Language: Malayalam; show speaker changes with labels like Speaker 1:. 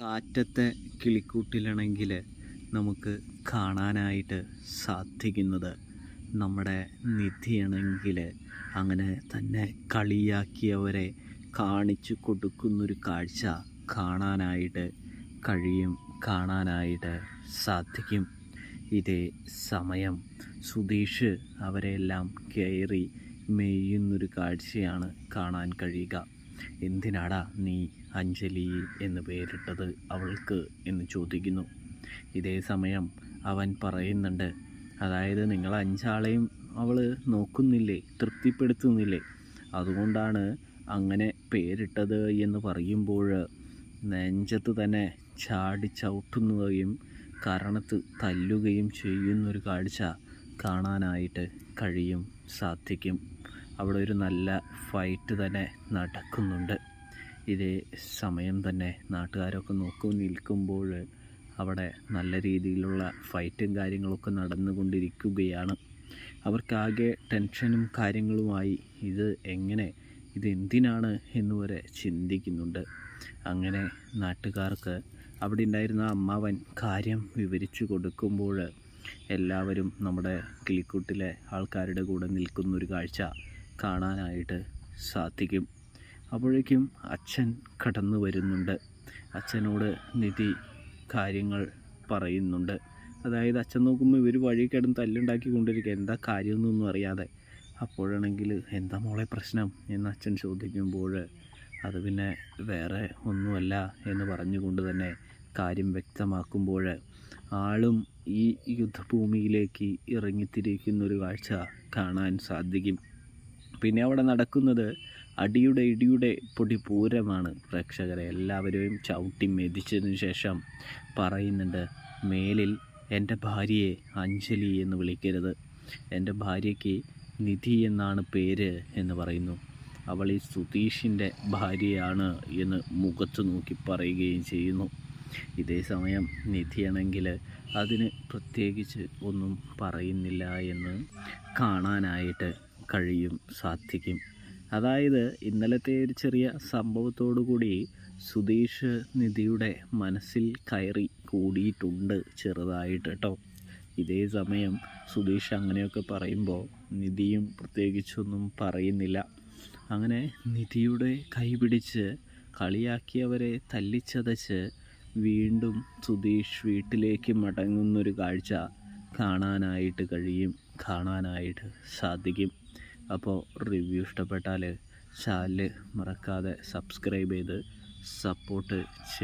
Speaker 1: കാറ്റത്തെ കിളിക്കൂട്ടിലാണെങ്കിൽ നമുക്ക് കാണാനായിട്ട് സാധിക്കുന്നത് നമ്മുടെ നിധിയാണെങ്കിൽ അങ്ങനെ തന്നെ കളിയാക്കിയവരെ കാണിച്ചു കൊടുക്കുന്നൊരു കാഴ്ച കാണാനായിട്ട് കഴിയും, കാണാനായിട്ട് സാധിക്കും. ഇതേ സമയം സുധീഷ് അവരെല്ലാം കയറി മെയ്യുന്നൊരു കാഴ്ചയാണ് കാണാൻ കഴിയുക. എന്തിനാടാ നീ അഞ്ജലി എന്ന് പേരിട്ടത് അവൾക്ക് എന്ന് ചോദിക്കുന്നു. ഇതേ സമയം അവൻ പറയുന്നുണ്ട്, അതായത് നിങ്ങൾ അഞ്ചാളെയും അവൾ നോക്കുന്നില്ലേ, തൃപ്തിപ്പെടുത്തുന്നില്ലേ, അതുകൊണ്ടാണ് അങ്ങനെ പേരിട്ടത് എന്ന് പറയുമ്പോൾ നെഞ്ചത്ത് തന്നെ ചാടി ചവിട്ടുകയും കരണത്ത് തല്ലുകയും ചെയ്യുന്നൊരു കാഴ്ച കാണാനായിട്ട് കഴിയും, സാധിക്കും. അവിടെ ഒരു നല്ല ഫൈറ്റ് തന്നെ നടക്കുന്നുണ്ട്. ഇതേ സമയം തന്നെ നാട്ടുകാരൊക്കെ നോക്കി നിൽക്കുമ്പോൾ അവിടെ നല്ല രീതിയിലുള്ള ഫൈറ്റും കാര്യങ്ങളൊക്കെ നടന്നുകൊണ്ടിരിക്കുകയാണ്. അവർക്കാകെ ടെൻഷനും കാര്യങ്ങളുമായി ഇതെന്തിനാണ് എന്ന് വരെ ചിന്തിക്കുന്നുണ്ട്. അങ്ങനെ നാട്ടുകാർക്ക് അവിടെ ഉണ്ടായിരുന്ന അമ്മാവൻ കാര്യം വിവരിച്ചു കൊടുക്കുമ്പോൾ എല്ലാവരും നമ്മുടെ കിളിക്കൂട്ടിലെ ആൾക്കാരുടെ കൂടെ നിൽക്കുന്നൊരു കാഴ്ച കാണാനായിട്ട് സാധിക്കും. അപ്പോഴേക്കും അച്ഛൻ കടന്നു വരുന്നുണ്ട്. അച്ഛനോട് നിധി കാര്യങ്ങൾ പറയുന്നുണ്ട്. അതായത് അച്ഛൻ നോക്കുമ്പോൾ ഇവർ വഴി കിടന്ന് തല്ലുണ്ടാക്കി കൊണ്ടിരിക്കുക, എന്താ കാര്യമൊന്നും അറിയാതെ. അപ്പോഴാണെങ്കിൽ എന്താ മോളെ പ്രശ്നം എന്ന് അച്ഛൻ ചോദിക്കുമ്പോൾ അത് പിന്നെ വേറെ ഒന്നുമല്ല എന്ന് പറഞ്ഞുകൊണ്ട് തന്നെ കാര്യം വ്യക്തമാക്കുമ്പോൾ ആളും ഈ യുദ്ധഭൂമിയിലേക്ക് ഇറങ്ങിത്തിരിക്കുന്നൊരു കാഴ്ച കാണാൻ സാധിക്കും. പിന്നെ അവിടെ നടക്കുന്നത് അടിയുടെ ഇടിയുടെ പൊടിപൂരമാണ്. പ്രേക്ഷകരെ എല്ലാവരെയും ചവിട്ടി മെതിച്ചതിന് ശേഷം പറയുന്നുണ്ട്, മേലിൽ എൻ്റെ ഭാര്യയെ അഞ്ജലി എന്ന് വിളിക്കരുത്, എൻ്റെ ഭാര്യയ്ക്ക് നിധി എന്നാണ് പേര് എന്ന് പറയുന്നു. അവൾ ഈ സുധീഷിൻ്റെ ഭാര്യയാണ് എന്ന് മുഖത്ത് നോക്കി പറയുകയും ചെയ്യുന്നു. ഇതേ സമയം നിധിയാണെങ്കിൽ അതിന് പ്രത്യേകിച്ച് ഒന്നും പറയുന്നില്ല എന്ന് കാണാനായിട്ട് കഴിയും, സാധിക്കും. അതായത് ഇന്നലത്തെ ഒരു ചെറിയ സംഭവത്തോടു കൂടി സുധീഷ് നിധിയുടെ മനസ്സിൽ കയറി കൂടിയിട്ടുണ്ട് ചെറുതായിട്ട് കേട്ടോ. ഇതേ സമയം സുധീഷ് അങ്ങനെയൊക്കെ പറയുമ്പോൾ നിധിയും പ്രത്യേകിച്ചൊന്നും പറയുന്നില്ല. അങ്ങനെ നിധിയുടെ കൈപിടിച്ച് കളിയാക്കിയവരെ തല്ലിച്ചതച്ച് വീണ്ടും സുധീഷ് വീട്ടിലേക്ക് മടങ്ങുന്നൊരു കാഴ്ച കാണാനായിട്ട് കഴിയും, കാണാനായിട്ട് സാധിക്കും. അപ്പോൾ റിവ്യൂ ഇഷ്ടപ്പെട്ടാൽ ചാനൽ മറക്കാതെ സബ്സ്ക്രൈബ് ചെയ്ത് സപ്പോർട്ട് ചെയ്യും.